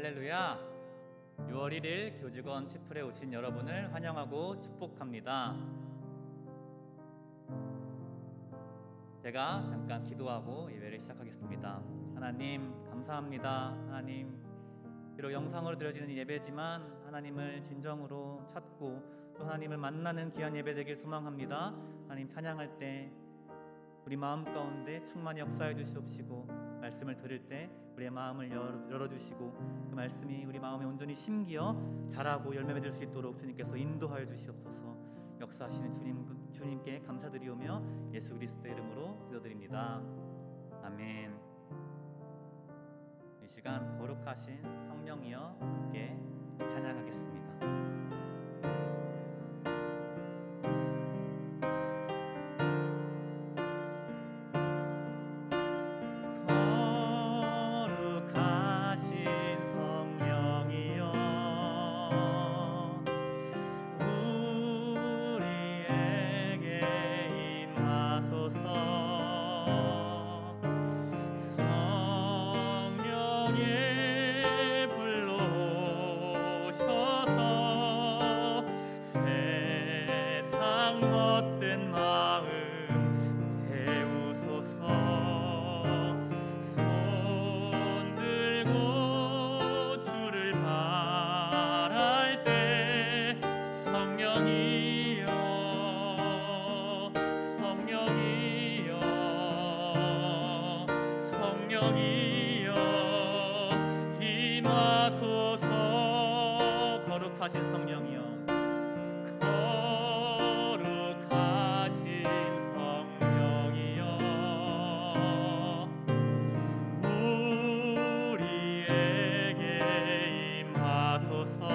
할렐루야! 6월 1일 교직원 치플에 오신 여러분을 환영하고 축복합니다. 제가 잠깐 기도하고 예배를 시작하겠습니다. 하나님 감사합니다. 하나님, 비록 영상으로 드려지는 예배지만 하나님을 진정으로 찾고 또 하나님을 만나는 귀한 예배 되길 소망합니다. 하나님, 찬양할 때 우리 마음 가운데 충만히 역사해 주시옵시고, 말씀을 들을 때 우리의 마음을 열어주시고 그 말씀이 우리 마음에 온전히 심기어 자라고 열매 맺을 수 있도록 주님께서 인도하여 주시옵소서. 역사하시는 주님께 감사드리오며 예수 그리스도의 이름으로 기도드립니다. 아멘. 이 시간 거룩하신 성령이여 함께 찬양하겠습니다. 거룩하신 성령이여, 거룩하신 성령이여, 우리에게 임하소서.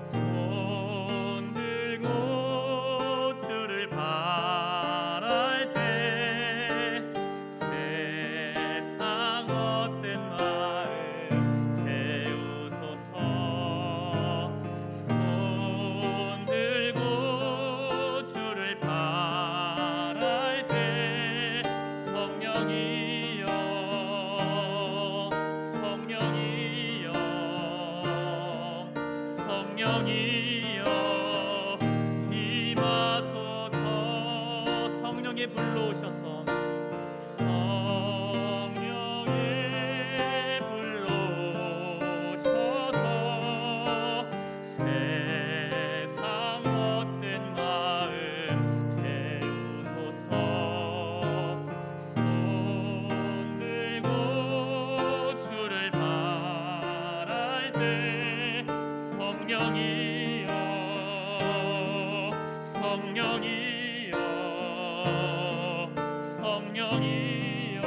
손 들고 주를 바랄 때 세상 헛된 마음 태우소서. 손 들고 주를 바랄 때 성령이여, 성령이여, 성령이여 임하소서. 성령이 불러오셔서 성령이여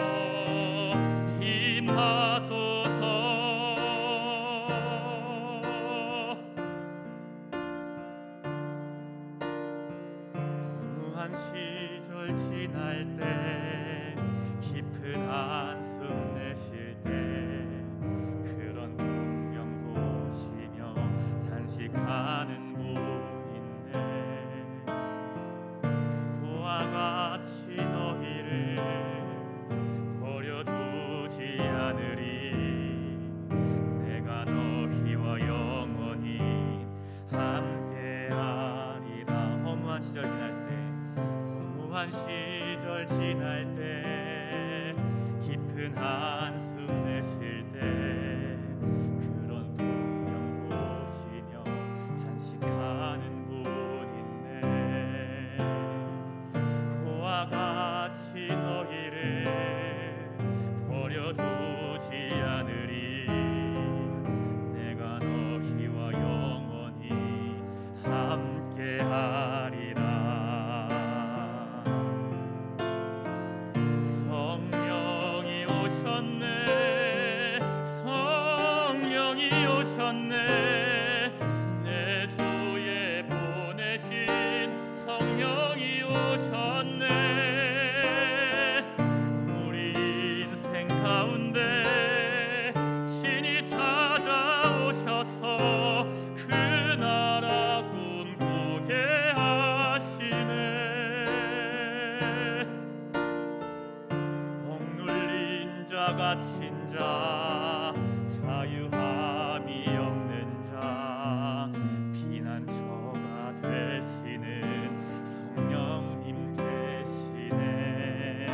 임하소서. 허무한 시절 지날 때, 깊은 한숨 내쉴 때, 그런 풍경 보시며 단식하는 분 있네. 그와 같이 너희를 버려두지 않으리. 내가 너희와 영원히 함께하리라. 허무한 시절 지날 때, 허무한 시절 지날 때, 깊은 한숨 내쉴 때, 그런 풍경 보시며 단식하는 분 있네. 그와 같이 너희를 버려두지 않으리. 내가 너희와 영원히 함께하리라. 성령이 오셨네, 성령이 오셨네. 내 주에 보내신 성령이 오셨네. 우리 인생 가운데 십자가 갇힌 자, 자유함이 없는 자, 피난처가 되시는 성령님 계시네.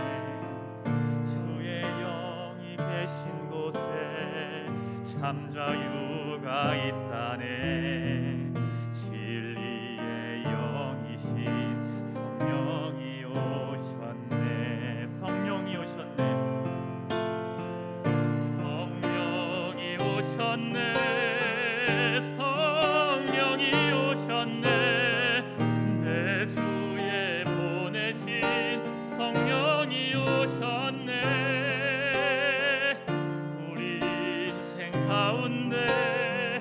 주의 영이 계신 곳에 참 자유가 있다네. 진리의 영이신 성령이 오셨네. 성령이 오셨네. 성령이 오셨네. 성령이 오셨네. 내 주에 보내신 성령이 오셨네. 우리 인생 가운데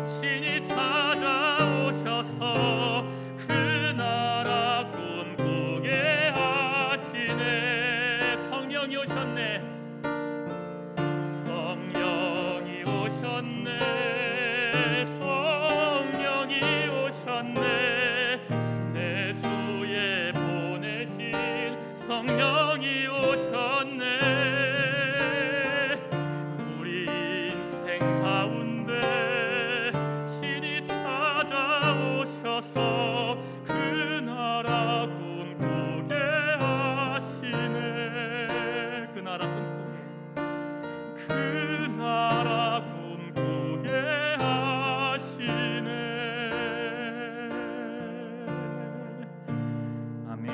친히 찾아오셔서 그 나라 꿈꾸게 하시네. 성령이 오셨네. 성령이 오셨네. 성령이 오셨네. 내 주에 보내신 성령이 오셨네. 우리 인생 가운데 친히 찾아오셔서 그 나라 꿈꾸게 하시네. 그 나라 꿈꾸게, 그 나라 꿈꾸게 하시네. 아멘.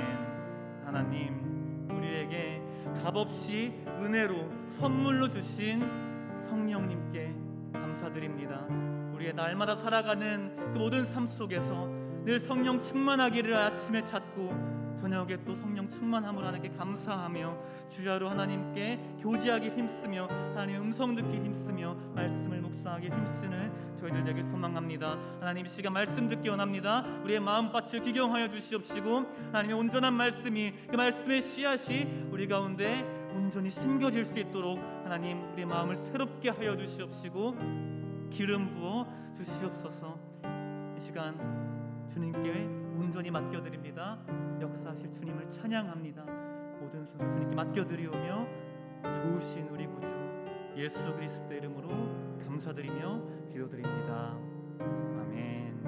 하나님, 우리에게 값없이 은혜로 선물로 주신 성령님께 감사드립니다. 우리의 날마다 살아가는 그 모든 삶 속에서 늘 성령 충만하기를 아침에 찾고 저녁에 또 성령 충만함을 하나님께 감사하며 주야로 하나님께 교제하기 힘쓰며 하나님의 음성 듣기 힘쓰며 말씀을 묵상하기 힘쓰는 저희들 되길 소망합니다. 하나님, 이 시간 말씀 듣기 원합니다. 우리의 마음밭을 기경하여 주시옵시고 하나님의 온전한 말씀이, 그 말씀의 씨앗이 우리 가운데 온전히 심겨질 수 있도록 하나님, 우리의 마음을 새롭게 하여 주시옵시고 기름 부어 주시옵소서. 이 시간 주님께 온전히 맡겨드립니다. 역사하실 주님을 찬양합니다. 모든 순서 주님께 맡겨드리오며 좋으신 우리 구주 예수 그리스도의 이름으로 감사드리며 기도드립니다. 아멘.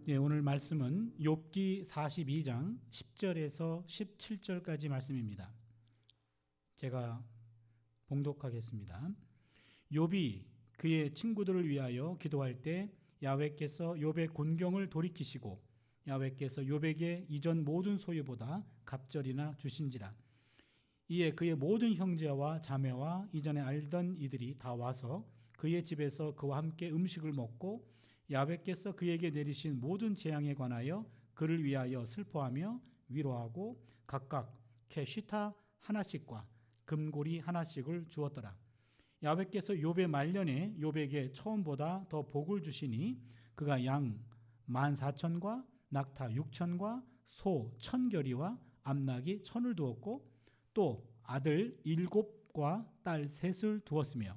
예, 오늘 말씀은 욥기 42장 10절에서 17절까지 말씀입니다. 제가 봉독하겠습니다. 욥이 그의 친구들을 위하여 기도할 때 야훼께서 욥의 곤경을 돌이키시고 야훼께서 욥에게 이전 모든 소유보다 갑절이나 주신지라. 이에 그의 모든 형제와 자매와 이전에 알던 이들이 다 와서 그의 집에서 그와 함께 음식을 먹고 야훼께서 그에게 내리신 모든 재앙에 관하여 그를 위하여 슬퍼하며 위로하고 각각 캐시타 하나씩과 금고리 하나씩을 주었더라. 야훼께서 욥의 말년에 욥에게 처음보다 더 복을 주시니 그가 양 14,000과 낙타 6,000과 소 1,000결이와 암낙이 1,000을 두었고 또 아들 7과 딸 3을 두었으며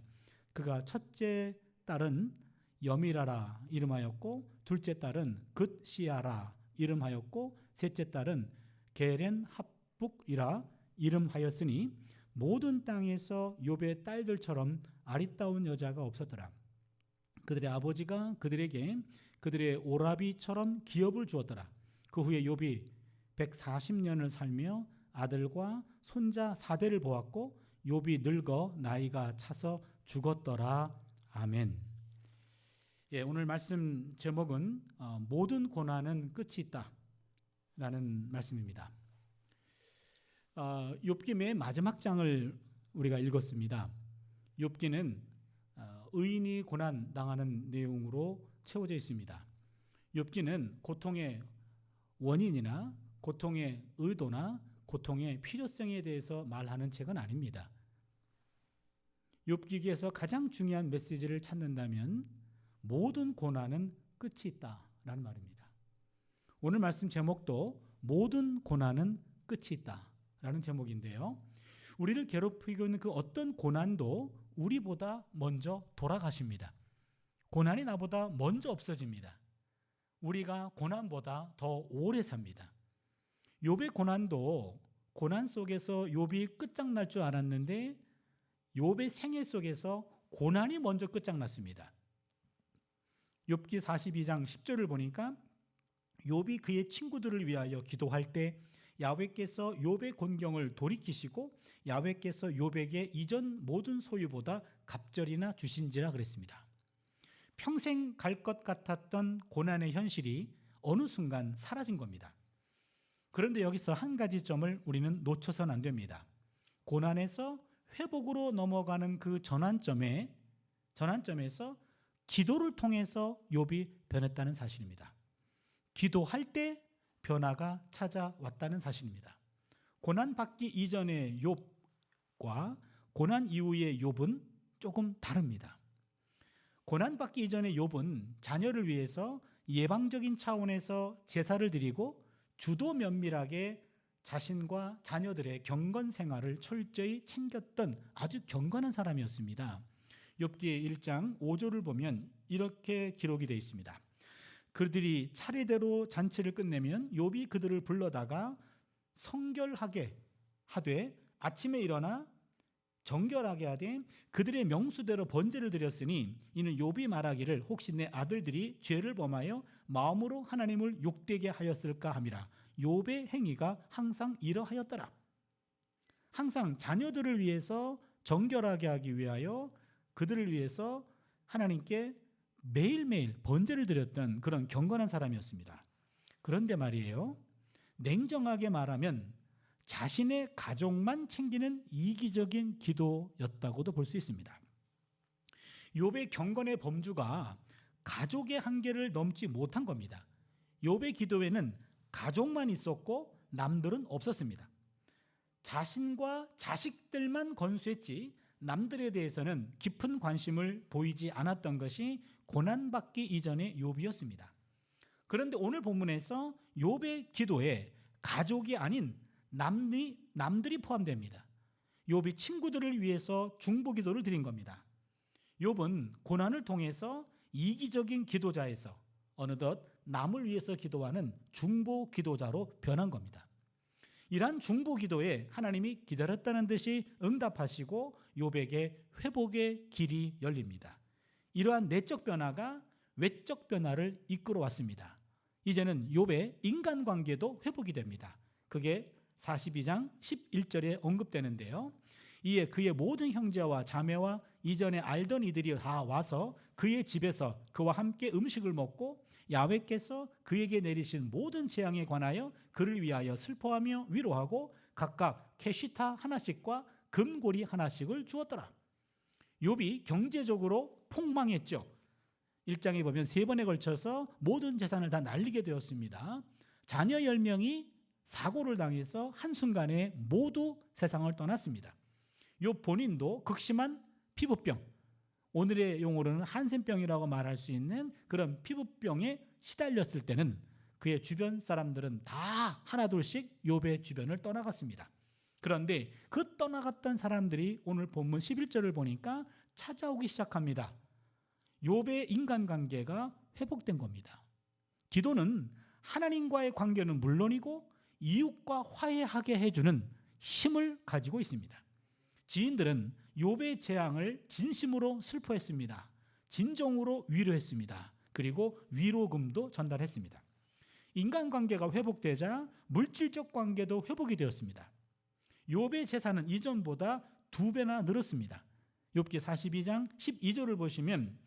그가 첫째 딸은 여미라라 이름하였고 둘째 딸은 긋시아라 이름하였고 셋째 딸은 게렌 합북이라 이름하였으니 모든 땅에서 욥의 딸들처럼 아리따운 여자가 없었더라. 그들의 아버지가 그들에게 그들의 오라비처럼 기업을 주었더라. 그 후에 욥이 140년을 살며 아들과 손자 4대를 보았고 욥이 늙어 나이가 차서 죽었더라. 아멘. 예, 오늘 말씀 제목은 모든 고난은 끝이 있다 라는 말씀입니다. 욥기 맨 마지막 장을 우리가 읽었습니다. 욥기는 의인이 고난 당하는 내용으로 채워져 있습니다. 욥기는 고통의 원인이나 고통의 의도나 고통의 필요성에 대해서 말하는 책은 아닙니다. 욥기에서 가장 중요한 메시지를 찾는다면 모든 고난은 끝이 있다라는 말입니다. 오늘 말씀 제목도 모든 고난은 끝이 있다라는 제목인데요. 우리를 괴롭히고 있는 그 어떤 고난도 우리보다 먼저 돌아가십니다. 고난이 나보다 먼저 없어집니다. 우리가 고난보다 더 오래 삽니다. 욥의 고난도 고난 속에서 욥이 끝장날 줄 알았는데 욥의 생애 속에서 고난이 먼저 끝장났습니다. 욥기 42장 10절을 보니까 욥이 그의 친구들을 위하여 기도할 때 야훼께서 욥의 곤경을 돌이키시고 야훼께서 욥에게 이전 모든 소유보다 갑절이나 주신지라 그랬습니다. 평생 갈 것 같았던 고난의 현실이 어느 순간 사라진 겁니다. 그런데 여기서 한 가지 점을 우리는 놓쳐서는 안 됩니다. 고난에서 회복으로 넘어가는 그 전환점에서 기도를 통해서 욥이 변했다는 사실입니다. 기도할 때 변화가 찾아왔다는 사실입니다. 고난 받기 이전의 욥과 고난 이후의 욥은 조금 다릅니다. 고난 받기 이전의 욥은 자녀를 위해서 예방적인 차원에서 제사를 드리고 주도 면밀하게 자신과 자녀들의 경건 생활을 철저히 챙겼던 아주 경건한 사람이었습니다. 욥기 1장 5절을 보면 이렇게 기록이 되어 있습니다. 그들이 차례대로 잔치를 끝내면 욥이 그들을 불러다가 성결하게 하되 아침에 일어나 정결하게 하되 그들의 명수대로 번제를 드렸으니 이는 욥이 말하기를 혹시 내 아들들이 죄를 범하여 마음으로 하나님을 욕되게 하였을까 함이라. 욥의 행위가 항상 이러하였더라. 항상 자녀들을 위해서 정결하게 하기 위하여 그들을 위해서 하나님께 매일매일 번제를 드렸던 그런 경건한 사람이었습니다. 그런데 말이에요, 냉정하게 말하면 자신의 가족만 챙기는 이기적인 기도였다고도 볼 수 있습니다. 욥의 경건의 범주가 가족의 한계를 넘지 못한 겁니다. 욥의 기도에는 가족만 있었고 남들은 없었습니다. 자신과 자식들만 건수했지 남들에 대해서는 깊은 관심을 보이지 않았던 것이 고난받기 이전의 욥이었습니다. 그런데 오늘 본문에서 욥의 기도에 가족이 아닌 남들이 포함됩니다. 욥이 친구들을 위해서 중보기도를 드린 겁니다. 욥은 고난을 통해서 이기적인 기도자에서 어느덧 남을 위해서 기도하는 중보기도자로 변한 겁니다. 이러한 중보기도에 하나님이 기다렸다는 듯이 응답하시고 욥에게 회복의 길이 열립니다. 이러한 내적 변화가 외적 변화를 이끌어 왔습니다. 이제는 욥의 인간관계도 회복이 됩니다. 그게 42장 11절에 언급되는데요. 이에 그의 모든 형제와 자매와 이전에 알던 이들이 다 와서 그의 집에서 그와 함께 음식을 먹고 야훼께서 그에게 내리신 모든 재앙에 관하여 그를 위하여 슬퍼하며 위로하고 각각 캐시타 하나씩과 금고리 하나씩을 주었더라. 욥이 경제적으로 폭망했죠. 1장에 보면 3번에 걸쳐서 모든 재산을 다 날리게 되었습니다. 자녀 10명이 사고를 당해서 한순간에 모두 세상을 떠났습니다. 욥 본인도 극심한 피부병, 오늘의 용어로는 한센병이라고 말할 수 있는 그런 피부병에 시달렸을 때는 그의 주변 사람들은 다 하나둘씩 욥의 주변을 떠나갔습니다. 그런데 그 떠나갔던 사람들이 오늘 본문 11절을 보니까 찾아오기 시작합니다. 욥의 인간관계가 회복된 겁니다. 기도는 하나님과의 관계는 물론이고 이웃과 화해하게 해주는 힘을 가지고 있습니다. 지인들은 욥의 재앙을 진심으로 슬퍼했습니다. 진정으로 위로했습니다. 그리고 위로금도 전달했습니다. 인간관계가 회복되자 물질적 관계도 회복이 되었습니다. 욥의 재산은 이전보다 2배나 늘었습니다. 욥기 42장 12절을 보시면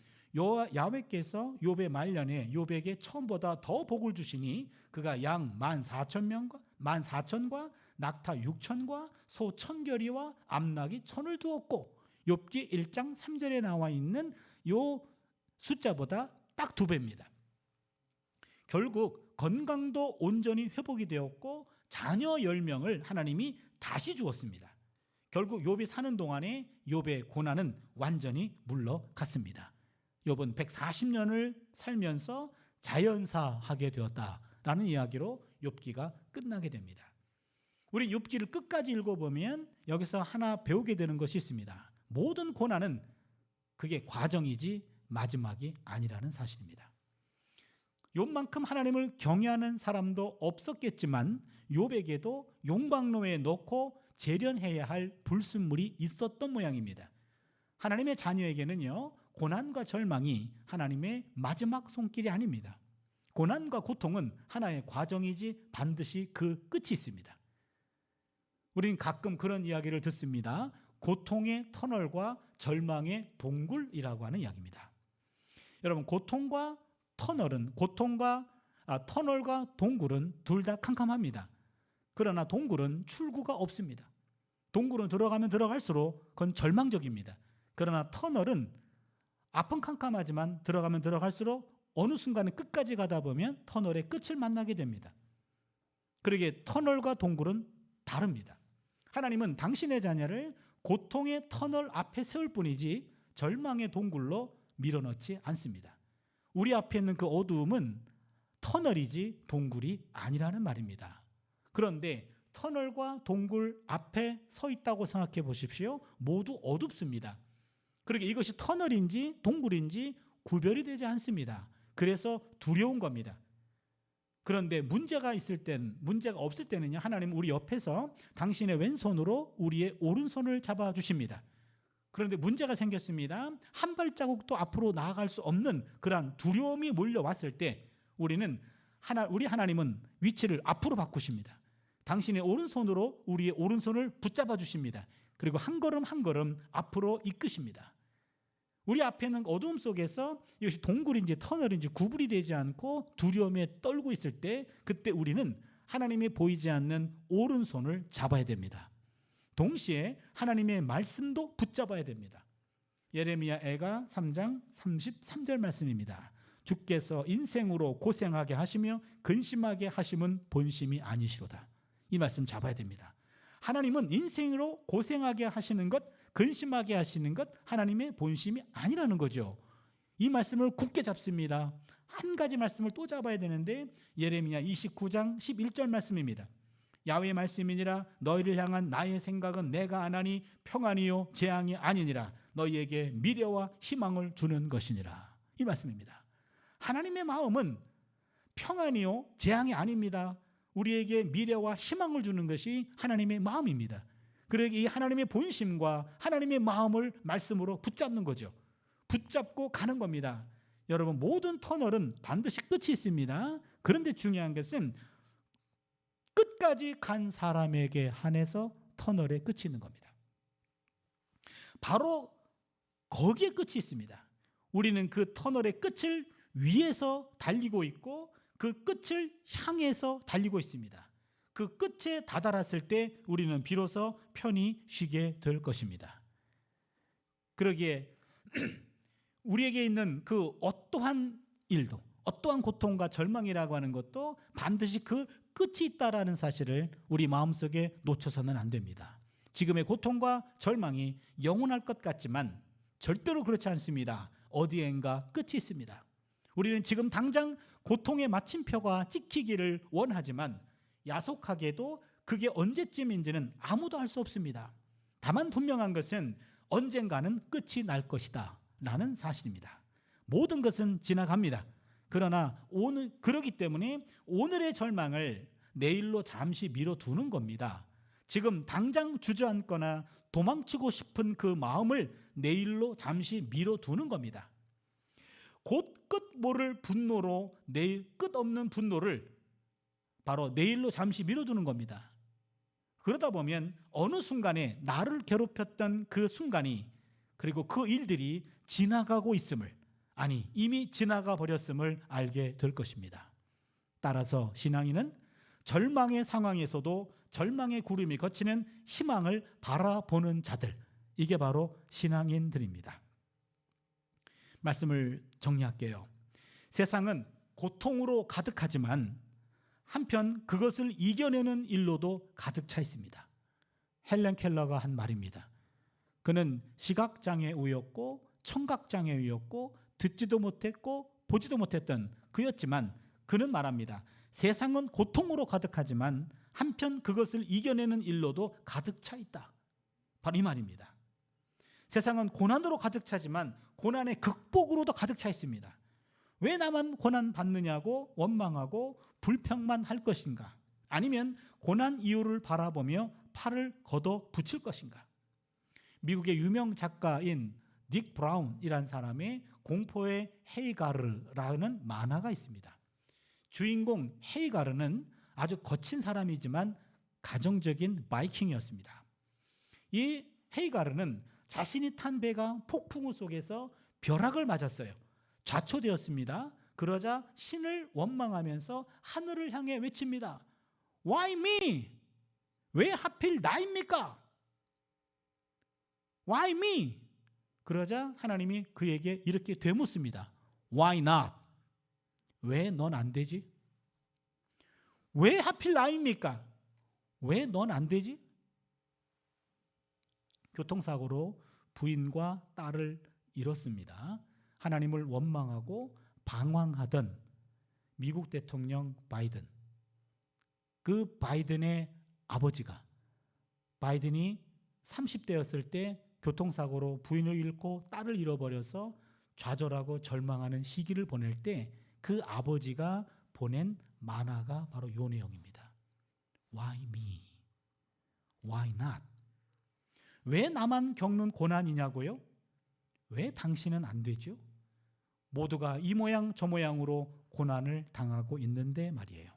야훼께서 욥의 말년에 욥에게 처음보다 더 복을 주시니 그가 양 14,000과 낙타 6,000과 소 1,000결이와 암낙이 1,000을 두었고 욥기 1장 3절에 나와 있는 요 숫자보다 딱 2배입니다. 결국 건강도 온전히 회복이 되었고 자녀 10명을 하나님이 다시 주었습니다. 결국 욥이 사는 동안에 욥의 고난은 완전히 물러갔습니다. 욥은 140년을 살면서 자연사하게 되었다라는 이야기로 욥기가 끝나게 됩니다. 우리 욥기를 끝까지 읽어보면 여기서 하나 배우게 되는 것이 있습니다. 모든 고난은 그게 과정이지 마지막이 아니라는 사실입니다. 욥만큼 하나님을 경외하는 사람도 없었겠지만 욥에게도 용광로에 넣고 재련해야 할 불순물이 있었던 모양입니다. 하나님의 자녀에게는요, 고난과 절망이 하나님의 마지막 손길이 아닙니다. 고난과 고통은 하나의 과정이지 반드시 그 끝이 있습니다. 우리는 가끔 그런 이야기를 듣습니다. 고통의 터널과 절망의 동굴이라고 하는 이야기입니다. 여러분, 터널과 동굴은 둘 다 캄캄합니다. 그러나 동굴은 출구가 없습니다. 동굴은 들어가면 들어갈수록 그건 절망적입니다. 그러나 터널은 앞은 캄캄하지만 들어가면 들어갈수록 어느 순간에 끝까지 가다 보면 터널의 끝을 만나게 됩니다. 그러기에 터널과 동굴은 다릅니다. 하나님은 당신의 자녀를 고통의 터널 앞에 세울 뿐이지 절망의 동굴로 밀어넣지 않습니다. 우리 앞에 있는 그 어두움은 터널이지 동굴이 아니라는 말입니다. 그런데 터널과 동굴 앞에 서 있다고 생각해 보십시오. 모두 어둡습니다. 그러게 이것이 터널인지 동굴인지 구별이 되지 않습니다. 그래서 두려운 겁니다. 그런데 문제가 없을 때는요, 하나님은 우리 옆에서 당신의 왼손으로 우리의 오른손을 잡아주십니다. 그런데 문제가 생겼습니다. 한 발자국도 앞으로 나아갈 수 없는 그러한 두려움이 몰려왔을 때 우리 하나님은 위치를 앞으로 바꾸십니다. 당신의 오른손으로 우리의 오른손을 붙잡아 주십니다. 그리고 한 걸음 한 걸음 앞으로 이끄십니다. 우리 앞에 있는 어두움 속에서 이것이 동굴인지 터널인지 구분이 되지 않고 두려움에 떨고 있을 때, 그때 우리는 하나님이 보이지 않는 오른손을 잡아야 됩니다. 동시에 하나님의 말씀도 붙잡아야 됩니다. 예레미야애가 3장 33절 말씀입니다. 주께서 인생으로 고생하게 하시며 근심하게 하심은 본심이 아니시로다. 이 말씀 잡아야 됩니다. 하나님은 인생으로 고생하게 하시는 것, 근심하게 하시는 것 하나님의 본심이 아니라는 거죠. 이 말씀을 굳게 잡습니다. 한 가지 말씀을 또 잡아야 되는데 예레미야 29장 11절 말씀입니다. 야훼의 말씀이니라 너희를 향한 나의 생각은 내가 안하니 평안이요 재앙이 아니니라 너희에게 미래와 희망을 주는 것이니라. 이 말씀입니다. 하나님의 마음은 평안이요 재앙이 아닙니다. 우리에게 미래와 희망을 주는 것이 하나님의 마음입니다. 그러기 이 하나님의 본심과 하나님의 마음을 말씀으로 붙잡는 거죠. 붙잡고 가는 겁니다. 여러분, 모든 터널은 반드시 끝이 있습니다. 그런데 중요한 것은 끝까지 간 사람에게 한해서 터널의 끝이 있는 겁니다. 바로 거기에 끝이 있습니다. 우리는 그 터널의 끝을 위에서 달리고 있고 그 끝을 향해서 달리고 있습니다. 그 끝에 다다랐을 때 우리는 비로소 편히 쉬게 될 것입니다. 그러기에 우리에게 있는 그 어떠한 일도, 어떠한 고통과 절망이라고 하는 것도 반드시 그 끝이 있다라는 사실을 우리 마음속에 놓쳐서는 안 됩니다. 지금의 고통과 절망이 영원할 것 같지만 절대로 그렇지 않습니다. 어디엔가 끝이 있습니다. 우리는 지금 당장 고통의 마침표가 찍히기를 원하지만 야속하게도 그게 언제쯤인지는 아무도 알 수 없습니다. 다만 분명한 것은 언젠가는 끝이 날 것이다 라는 사실입니다. 모든 것은 지나갑니다. 그러나 그러기 때문에 오늘의 절망을 내일로 잠시 미뤄두는 겁니다. 지금 당장 주저앉거나 도망치고 싶은 그 마음을 내일로 잠시 미뤄두는 겁니다. 곧 끝 모를 분노로 내일 끝없는 분노를 바로 내일로 잠시 미뤄두는 겁니다. 그러다 보면 어느 순간에 나를 괴롭혔던 그 순간이, 그리고 그 일들이 지나가고 있음을, 아니 이미 지나가 버렸음을 알게 될 것입니다. 따라서 신앙인은 절망의 상황에서도 절망의 구름이 걷히는 희망을 바라보는 자들, 이게 바로 신앙인들입니다. 말씀을 정리할게요. 세상은 고통으로 가득하지만 한편 그것을 이겨내는 일로도 가득 차 있습니다. 헬렌 켈러가 한 말입니다. 그는 시각장애우였고 청각장애우였고 듣지도 못했고 보지도 못했던 그였지만 그는 말합니다. 세상은 고통으로 가득하지만 한편 그것을 이겨내는 일로도 가득 차 있다. 바로 이 말입니다. 세상은 고난으로 가득 차지만 고난의 극복으로도 가득 차 있습니다. 왜 나만 고난 받느냐고 원망하고 불평만 할 것인가? 아니면 고난 이유를 바라보며 팔을 걷어 붙일 것인가? 미국의 유명 작가인 닉 브라운이라는 사람의 공포의 헤이가르라는 만화가 있습니다. 주인공 헤이가르는 아주 거친 사람이지만 가정적인 바이킹이었습니다. 이 헤이가르는 자신이 탄 배가 폭풍우 속에서 벼락을 맞았어요. 좌초되었습니다. 그러자 신을 원망하면서 하늘을 향해 외칩니다. Why me? 왜 하필 나입니까? Why me? 그러자 하나님이 그에게 이렇게 되묻습니다. Why not? 왜 넌 안 되지? 왜 하필 나입니까? 왜 넌 안 되지? 교통사고로 부인과 딸을 잃었습니다. 하나님을 원망하고 방황하던 미국 대통령 바이든, 그 바이든의 아버지가 바이든이 30대였을 때 교통사고로 부인을 잃고 딸을 잃어버려서 좌절하고 절망하는 시기를 보낼 때 그 아버지가 보낸 만화가 바로 이 내용입니다. Why me? Why not? 왜 나만 겪는 고난이냐고요? 왜 당신은 안 되죠? 모두가 이 모양 저 모양으로 고난을 당하고 있는데 말이에요.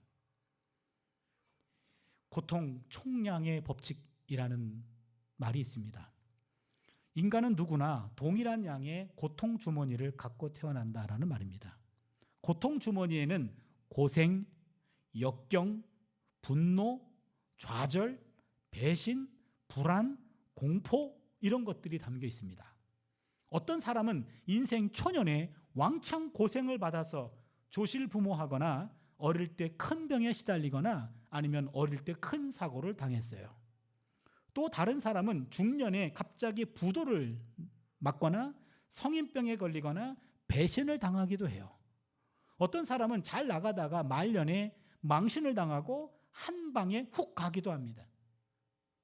고통 총량의 법칙이라는 말이 있습니다. 인간은 누구나 동일한 양의 고통 주머니를 갖고 태어난다라는 말입니다. 고통 주머니에는 고생, 역경, 분노, 좌절, 배신, 불안, 공포 이런 것들이 담겨 있습니다. 어떤 사람은 인생 초년에 왕창 고생을 받아서 조실부모하거나 어릴 때 큰 병에 시달리거나 아니면 어릴 때 큰 사고를 당했어요. 또 다른 사람은 중년에 갑자기 부도를 맞거나 성인병에 걸리거나 배신을 당하기도 해요. 어떤 사람은 잘 나가다가 말년에 망신을 당하고 한 방에 훅 가기도 합니다.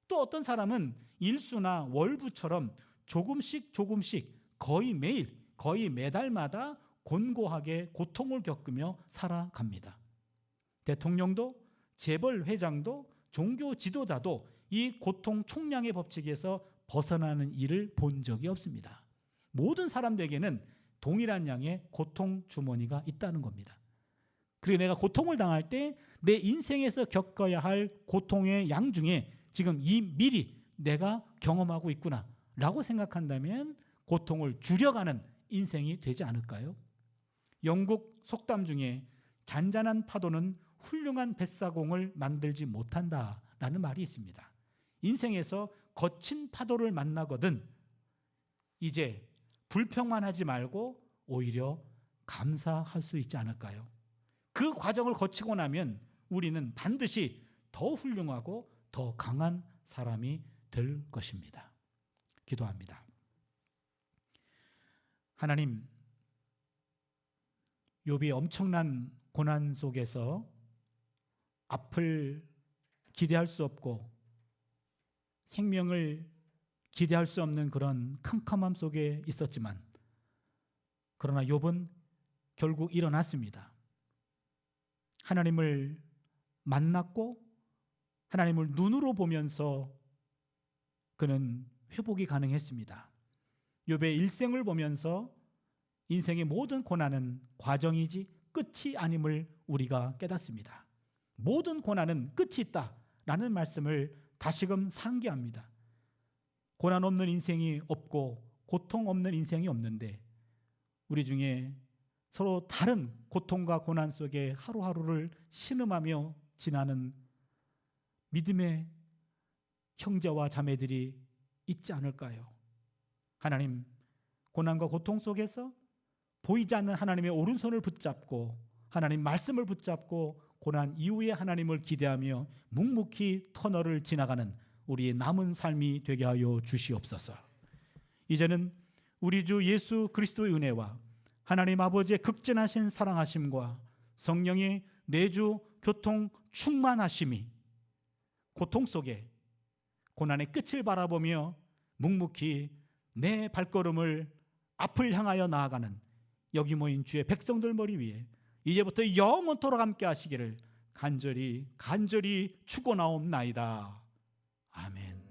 또 어떤 사람은 일수나 월부처럼 조금씩 거의 매일, 거의 매달마다 곤고하게 고통을 겪으며 살아갑니다. 대통령도 재벌 회장도 종교 지도자도 이 고통 총량의 법칙에서 벗어나는 일을 본 적이 없습니다. 모든 사람들에게는 동일한 양의 고통 주머니가 있다는 겁니다. 그리고 내가 고통을 당할 때 내 인생에서 겪어야 할 고통의 양 중에 지금 미리 내가 경험하고 있구나 라고 생각한다면 고통을 줄여가는 인생이 되지 않을까요? 영국 속담 중에 잔잔한 파도는 훌륭한 뱃사공을 만들지 못한다라는 말이 있습니다. 인생에서 거친 파도를 만나거든 이제 불평만 하지 말고 오히려 감사할 수 있지 않을까요? 그 과정을 거치고 나면 우리는 반드시 더 훌륭하고 더 강한 사람이 될 것입니다. 기도합니다. 하나님, 욥이 엄청난 고난 속에서 앞을 기대할 수 없고 생명을 기대할 수 없는 그런 캄캄함 속에 있었지만 그러나 욥은 결국 일어났습니다. 하나님을 만났고 하나님을 눈으로 보면서 그는 회복이 가능했습니다. 욥의 일생을 보면서 인생의 모든 고난은 과정이지 끝이 아님을 우리가 깨닫습니다. 모든 고난은 끝이 있다라는 말씀을 다시금 상기합니다. 고난 없는 인생이 없고 고통 없는 인생이 없는데 우리 중에 서로 다른 고통과 고난 속에 하루하루를 신음하며 지나는 믿음의 형제와 자매들이 있지 않을까요? 하나님, 고난과 고통 속에서 보이지 않는 하나님의 오른손을 붙잡고 하나님 말씀을 붙잡고 고난 이후에 하나님을 기대하며 묵묵히 터널을 지나가는 우리의 남은 삶이 되게 하여 주시옵소서. 이제는 우리 주 예수 그리스도의 은혜와 하나님 아버지의 극진하신 사랑하심과 성령의 내주 교통 충만하심이 고통 속에 고난의 끝을 바라보며 묵묵히 내 발걸음을 앞을 향하여 나아가는 여기 모인 주의 백성들 머리 위에 이제부터 영원토록 함께 하시기를 간절히 축원하옵나이다. 아멘.